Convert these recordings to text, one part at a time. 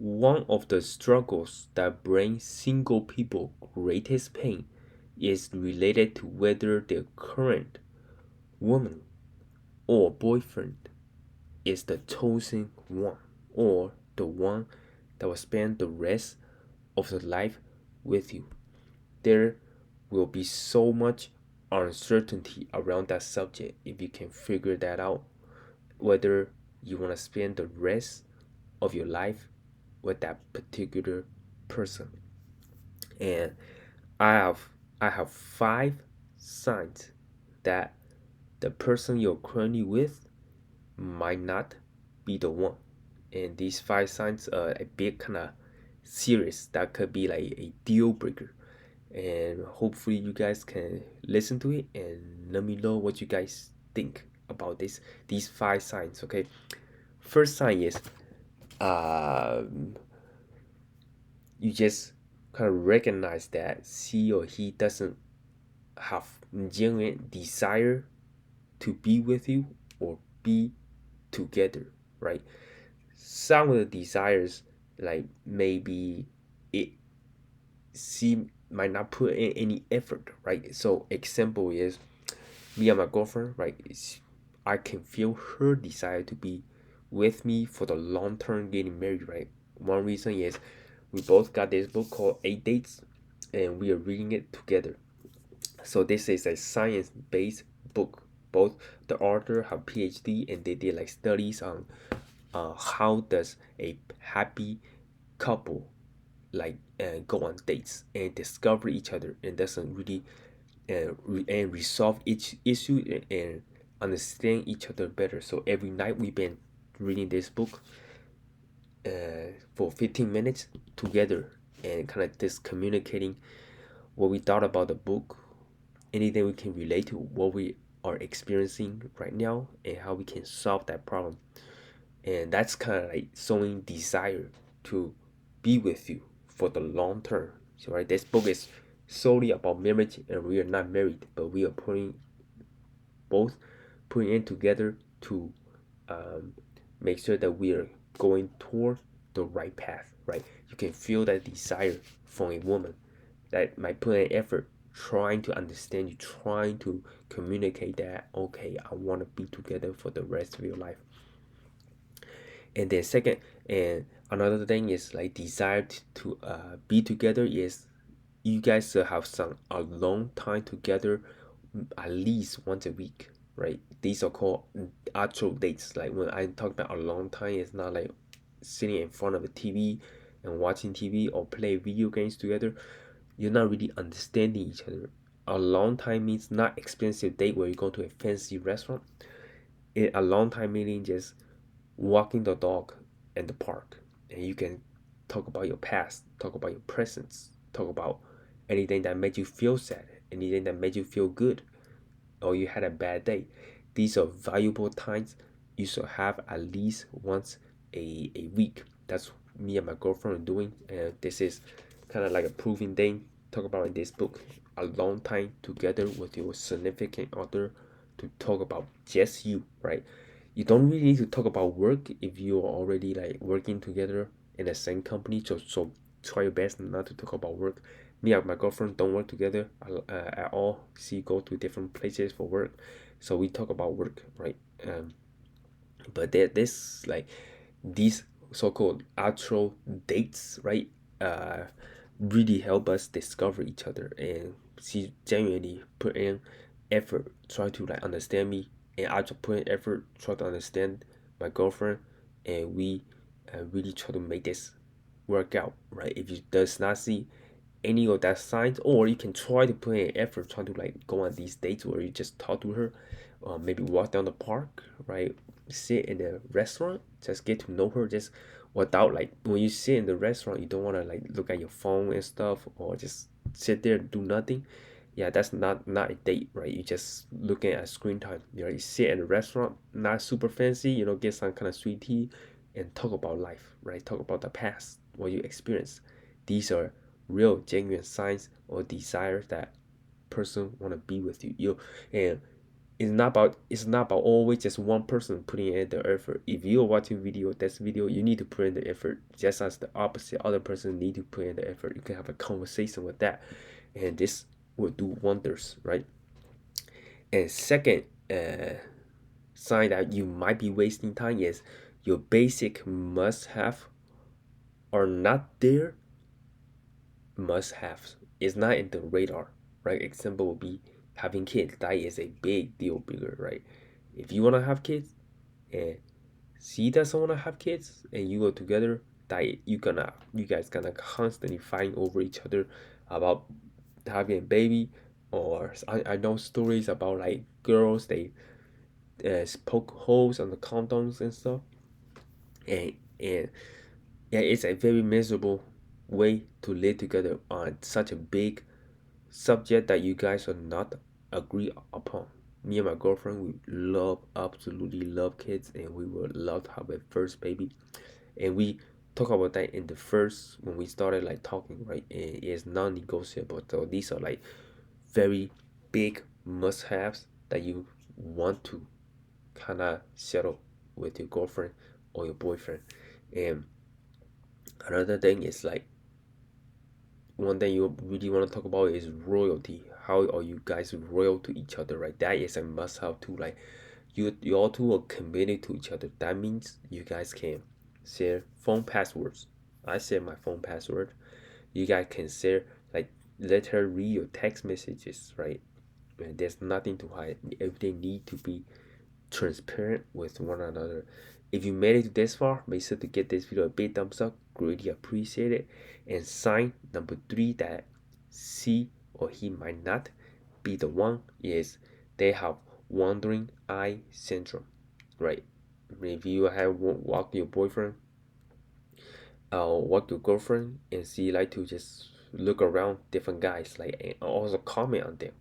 One of the struggles that bring single people greatest pain is related to whether their current woman or boyfriend is the chosen one or the one that will spend the rest of the life with you. There will be so much uncertainty around that subject if you can figure that out, whether you want to spend the rest of your life with that particular person. And I have I have 5 signs that the person you're currently with might not be the one. And these 5 signs are a big kind of series that could be like a deal breaker. And hopefully you guys can listen to it and let me know what you guys think about these 5 signs. Okay, first sign is um you just kind of recognize that she or he doesn't have genuine desire to be with you or be together, right? Some of the desires, like maybe it she might not put in any effort, right? So example is me and my girlfriend, right? I can feel her desire to be with me for the long term getting married, right? One reason is we both got this book called Eight Dates and we are reading it together. So this is a science-based book. Both the author have PhD and they did like studies on how does a happy couple like go on dates and discover each other and doesn't really and resolve each issue and understand each other better. So every night we've been reading this book for 15 minutes together and kind of just communicating what we thought about the book, anything we can relate to what we are experiencing right now, and how we can solve that problem. And that's kind of like showing desire to be with you for the long term. So, right, this book is solely about marriage, and we are not married, but we are both putting it together to um, make sure that we are going toward the right path, right? You can feel that desire from a woman that might put an effort trying to understand you, trying to communicate that, okay, I want to be together for the rest of your life. And then second, and another thing is like desire to be together is you guys should have some alone time together at least once a week, right? These are called actual dates. Like when I talk about a long time, it's not like sitting in front of a TV and watching TV or play video games together. You're not really understanding each other. A long time means not expensive date where you go to a fancy restaurant. A long time meaning just walking the dog in the park and you can talk about your past, talk about your presence, talk about anything that made you feel sad, anything that made you feel good, or you had a bad day. These are valuable times you should have at least once a week. That's me and my girlfriend are doing, and this is kind of like a proving thing. Talk about in this book, a long time together with your significant other to talk about just you, right? You don't really need to talk about work if you are already like working together in the same company. So try your best not to talk about work. Me and my girlfriend don't work together at all. She go to different places for work, so we talk about work, right? But this like these so-called actual dates, right? Uh, really help us discover each other, and she genuinely put in effort, try to like understand me, and I just put in effort, try to understand my girlfriend, and we really try to make this work out, right? If you does not see any of that signs, or you can try to put in effort, try to like go on these dates where you just talk to her, maybe walk down the park, right? Sit in a restaurant, just get to know her, just without like when you sit in the restaurant, you don't want to like look at your phone and stuff, or just sit there and do nothing. Yeah, that's not a date, right? You just looking at screen time. You know, you sit in a restaurant, not super fancy, get some kind of sweet tea and talk about life, right? Talk about the past, what you experienced. These are real genuine signs or desires that person want to be with you. And it's not about always just one person putting in the effort. If you're watching this video, you need to put in the effort, just as the opposite other person need to put in the effort. You can have a conversation with that, and this will do wonders, right? And second sign that you might be wasting time is your basic must-have are not there. Must-haves is not in the radar, right? Example would be having kids. That is a big deal breaker, right? If you want to have kids and she doesn't want to have kids and you go together, that you guys gonna constantly fight over each other about having a baby. Or I know stories about like girls, they poke holes on the condoms and stuff, and yeah, it's a very miserable way to live together on such a big subject that you guys are not agree upon. Me and my girlfriend, we absolutely love kids, and we would love to have a first baby. And we talk about that in the first when we started like talking, right? And it's non-negotiable. So these are like very big must-haves that you want to kind of settle with your girlfriend or your boyfriend. And another thing is like one thing you really want to talk about is royalty. How are you guys loyal to each other, right? That is a must-have too. Like you all two are committed to each other. That means you guys can share phone passwords. I share my phone password. You guys can share, like, let her read your text messages, right? And there's nothing to hide. Everything need to be transparent with one another. If you made it to this far, make sure to get this video a big thumbs up. Greatly appreciate it. And sign number 3 that she or he might not be the one is they have wandering eye syndrome, right? If you have walk your boyfriend, walk your girlfriend, and she like to just look around different guys, like, and also comment on them,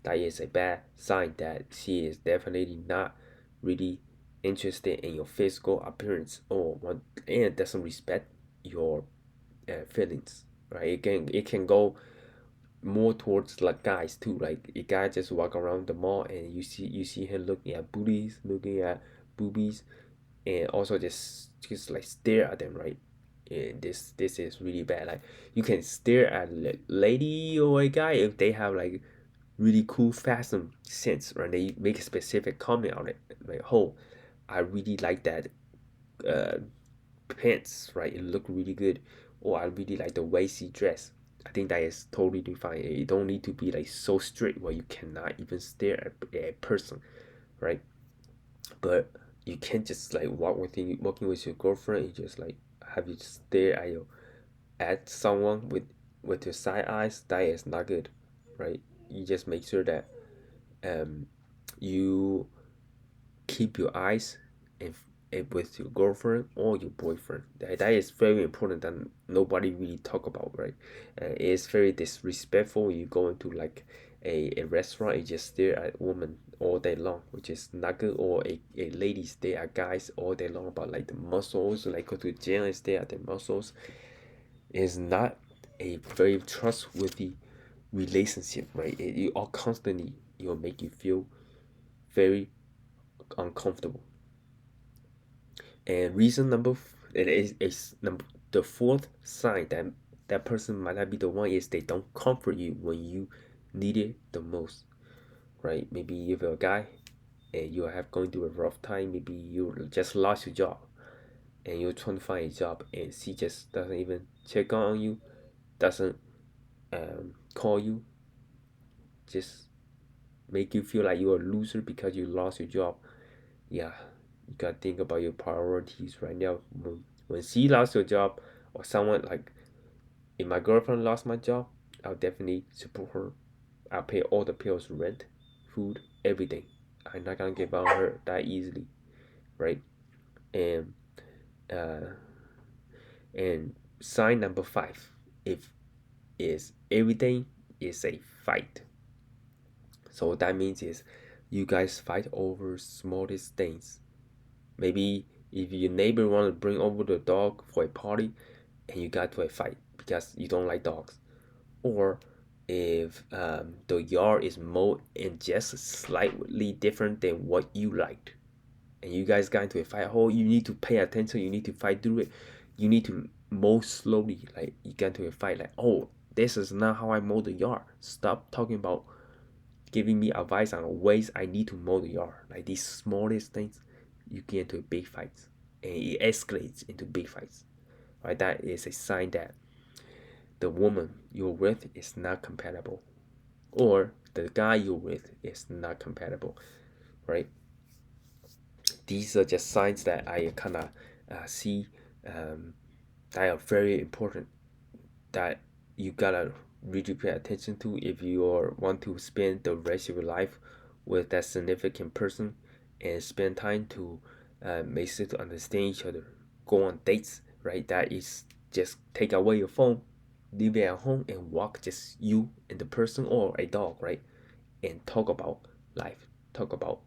that is a bad sign that she is definitely not really interested in your physical appearance or want and doesn't respect your feelings, right? It can go more towards like guys too. Like a guy just walk around the mall and you see him looking at boobies, and also just like stare at them, right? And this is really bad. Like you can stare at a lady or a guy if they have like really cool fashion sense, right? They make a specific comment on it, like, oh, I really like that uh, pants, right? It look really good, or I really like the way she dress. I think that is totally fine. You don't need to be like so strict where you cannot even stare at a person, right? But you can't just like walking with your girlfriend and just like have you stare at someone with your side eyes. That is not good, right? You just make sure that um you keep your eyes with your girlfriend or your boyfriend. That is very important that nobody really talk about, right? It's very disrespectful. You go into like a restaurant and just stare at women all day long, which is not good. Or a lady stare at guys all day long about like the muscles, like go to jail and stare at the muscles, is not a very trustworthy relationship, right? You are constantly, you'll make you feel very uncomfortable. And reason it is number the fourth sign that that person might not be the one is they don't comfort you when you need it the most, right? Maybe if you're a guy and you have going through a rough time, maybe you just lost your job and you're trying to find a job and she just doesn't even check on you, doesn't call you, just make you feel like you're a loser because you lost your job. Yeah, you gotta think about your priorities right now. When she lost your job, or someone like, if my girlfriend lost my job, I'll definitely support her. I'll pay all the bills, rent, food, everything. I'm not gonna give on her that easily, right? And uh, and sign number 5, if is everything is a fight. So what that means is you guys fight over smallest things. Maybe if your neighbor want to bring over the dog for a party and you got to a fight because you don't like dogs, or if the yard is mowed and just slightly different than what you liked, and you guys got into a fight, oh, you need to pay attention, you need to fight through it, you need to mow slowly. Like, you got into a fight, like, oh, this is not how I mow the yard. Stop talking about giving me advice on ways I need to mow the yard. Like, these smallest things, you get into big fights, and it escalates into big fights. Right? That is a sign that the woman you're with is not compatible, or the guy you're with is not compatible. Right? These are just signs that I kind of see that are very important, that you gotta really pay attention to if you want to spend the rest of your life with that significant person, and spend time to make sure to understand each other, go on dates. Right? That is just take away your phone, leave it at home, and walk just you and the person or a dog, right? And talk about life, talk about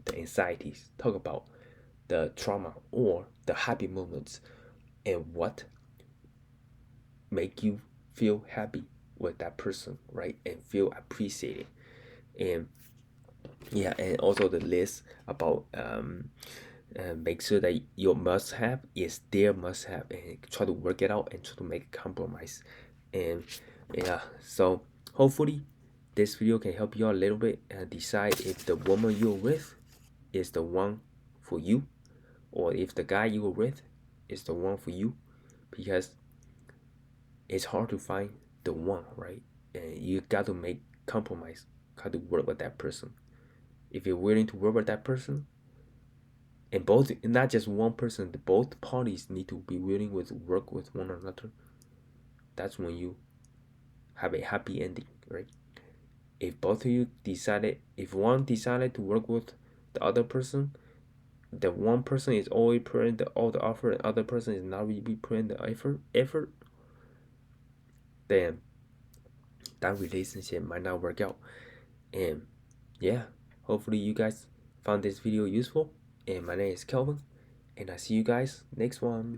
the anxieties, talk about the trauma or the happy moments, and what make you feel happy with that person, right? And feel appreciated. And yeah, and also the list about make sure that your must have is their must have, and try to work it out and try to make a compromise. And yeah, so hopefully this video can help you out a little bit and decide if the woman you're with is the one for you, or if the guy you were with is the one for you, because it's hard to find the one, right? And you got to make compromise, got to work with that person. If you're willing to work with that person, and both, not just one person, both parties need to be willing to work with one another, that's when you have a happy ending, right? If both of you decided, if one decided to work with the other person, the one person is always putting all the effort, and the other person is not really putting the effort, then that relationship might not work out. And yeah, hopefully you guys found this video useful. And my name is Kelvin, and I see you guys next one.